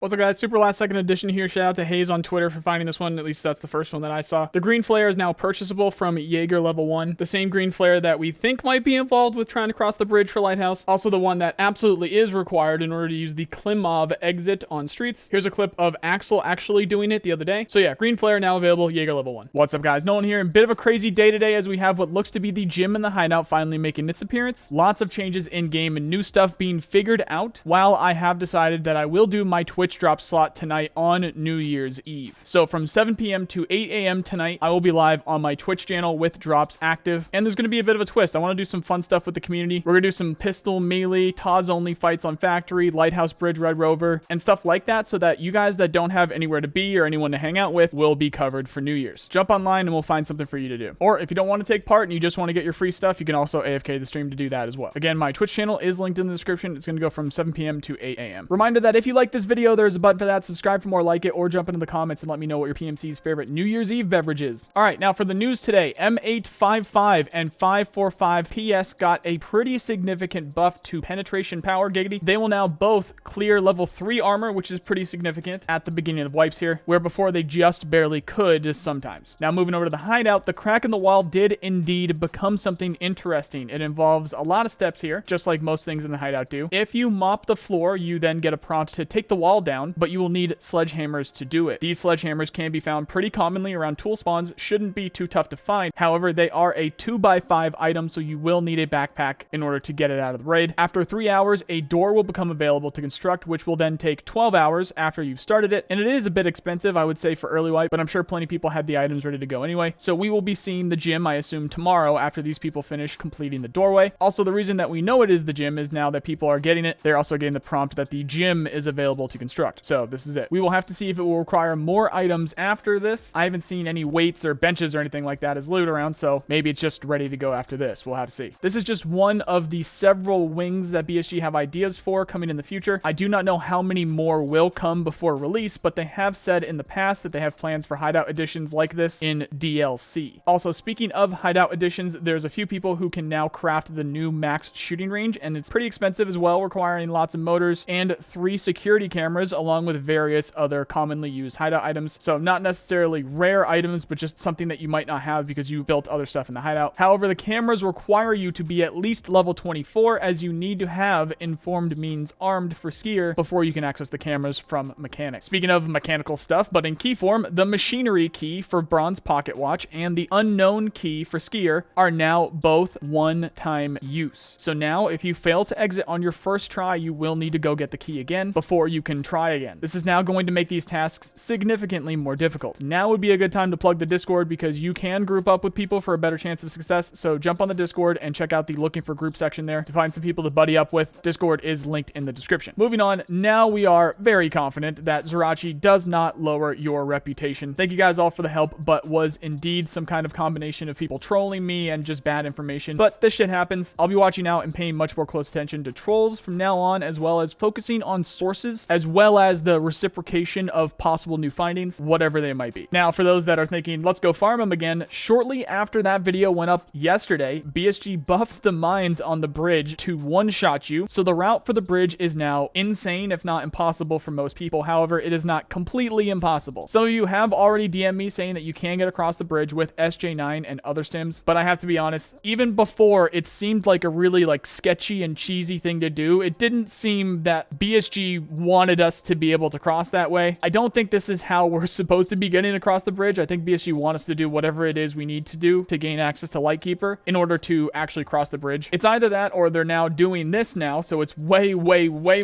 What's up, guys? Super last second edition here. Shout out to Hayes on Twitter for finding this one. At least that's the first one that I saw. The green flare is now purchasable from Jaeger level 1. The same green flare that we think might be involved with trying to cross the bridge for Lighthouse. Also the one that absolutely is required in order to use the Klimov exit on streets. Here's a clip of Axel actually doing it the other day. So yeah, green flare now available, Jaeger level 1. What's up, guys? Nolan here. A bit of a crazy day today as we have what looks to be the gym in the hideout finally making its appearance. Lots of changes in game and new stuff being figured out, while I have decided that I will do my Twitch drop slot tonight on New Year's Eve. So from 7 p.m. to 8 a.m. tonight, I will be live on my Twitch channel with drops active. And there's going to be a bit of a twist. I want to do some fun stuff with the community. We're going to do some pistol, melee, TOS only fights on Factory, Lighthouse Bridge, Red Rover, and stuff like that, so that you guys that don't have anywhere to be or anyone to hang out with will be covered for New Year's. Jump online and we'll find something for you to do. Or if you don't want to take part and you just want to get your free stuff, you can also AFK the stream to do that as well. Again, my Twitch channel is linked in the description. It's going to go from 7 p.m. to 8 a.m. Reminder that if you like this video, there's a button for that. Subscribe for more like it, or jump into the comments and let me know what your PMC's favorite New Year's Eve beverage is. All right, now for the news today, M855 and 545 PS got a pretty significant buff to penetration power, giggity. They will now both clear level 3 armor, which is pretty significant at the beginning of wipes here, where before they just barely could sometimes. Now moving over to the hideout, the crack in the wall did indeed become something interesting. It involves a lot of steps here, just like most things in the hideout do. If you mop the floor, you then get a prompt to take the wall down, but you will need sledgehammers to do it. These sledgehammers can be found pretty commonly around tool spawns, shouldn't be too tough to find. However, they are a 2x5 item, so you will need a backpack in order to get it out of the raid. After 3 hours, a door will become available to construct, which will then take 12 hours after you've started it, and it is a bit expensive, I would say, for early wipe, but I'm sure plenty of people had the items ready to go anyway. So we will be seeing the gym, I assume, tomorrow after these people finish completing the doorway. Also, the reason that we know it is the gym is now that people are getting it, they're also getting the prompt that the gym is available to construct. So this is it. We will have to see if it will require more items after this. I haven't seen any weights or benches or anything like that as loot around, so maybe it's just ready to go after this. We'll have to see. This is just one of the several wings that BSG have ideas for coming in the future. I do not know how many more will come before release, but they have said in the past that they have plans for hideout editions like this in DLC. Also, speaking of hideout editions, there's a few people who can now craft the new max shooting range, and it's pretty expensive as well, requiring lots of motors and 3 security cameras along with various other commonly used hideout items. So not necessarily rare items, but just something that you might not have because you built other stuff in the hideout. However, the cameras require you to be at least level 24, as you need to have informed means armed for skier before you can access the cameras from mechanics. Speaking of mechanical stuff, but in key form, the machinery key for bronze pocket watch and the unknown key for skier are now both one-time use. So now if you fail to exit on your first try, you will need to go get the key again before you can try again. This is now going to make these tasks significantly more difficult. Now would be a good time to plug the Discord, because you can group up with people for a better chance of success. So jump on the Discord and check out the looking for group section there to find some people to buddy up with. Discord is linked in the description. Moving on, now we are very confident that Zryachiy does not lower your reputation. Thank you guys all for the help, but was indeed some kind of combination of people trolling me and just bad information. But this shit happens. I'll be watching out and paying much more close attention to trolls from now on, as well as focusing on sources, as well as the reciprocation of possible new findings, whatever they might be. Now, for those that are thinking, let's go farm them again, shortly after that video went up yesterday, BSG buffed the mines on the bridge to one-shot you, so the route for the bridge is now insane, if not impossible for most people. However, it is not completely impossible. Some of you have already DM'd me saying that you can get across the bridge with SJ9 and other stims, but I have to be honest, even before it seemed like a really sketchy and cheesy thing to do, it didn't seem that BSG wanted us to be able to cross that way. I don't think this is how we're supposed to be getting across the bridge. I think BSG want us to do whatever it is we need to do to gain access to Lightkeeper in order to actually cross the bridge. It's either that or they're now doing this now, so it's way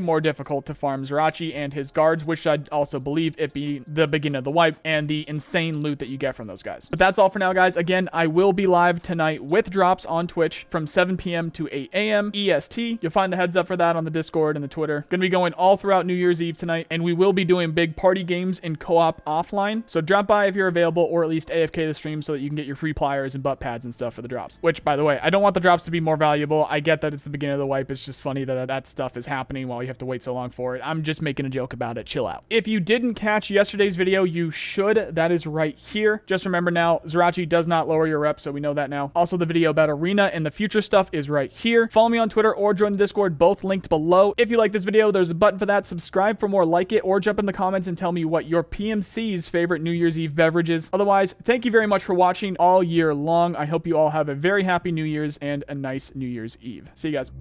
more difficult to farm Zryachiy and his guards, which I'd also believe it be the beginning of the wipe and the insane loot that you get from those guys. But that's all for now, guys. Again, I will be live tonight with drops on Twitch from 7 p.m. to 8 a.m. EST. You'll find the heads up for that on the Discord and the Twitter. Gonna be going all throughout New Year's Eve tonight, and we will be doing big party games in co-op offline. So drop by if you're available, or at least AFK the stream so that you can get your free pliers and butt pads and stuff for the drops. Which, by the way, I don't want the drops to be more valuable. I get that it's the beginning of the wipe. It's just funny that that stuff is happening while you have to wait so long for it. I'm just making a joke about it. Chill out. If you didn't catch yesterday's video, you should. That is right here. Just remember now, Zryachiy does not lower your rep, so we know that now. Also, the video about Arena and the future stuff is right here. Follow me on Twitter or join the Discord, both linked below. If you like this video, there's a button for that. Subscribe for for more like it, or jump in the comments and tell me what your PMC's favorite New Year's Eve beverage is. Otherwise, thank you very much for watching all year long. I hope you all have a very happy New Year's and a nice New Year's Eve. See you guys.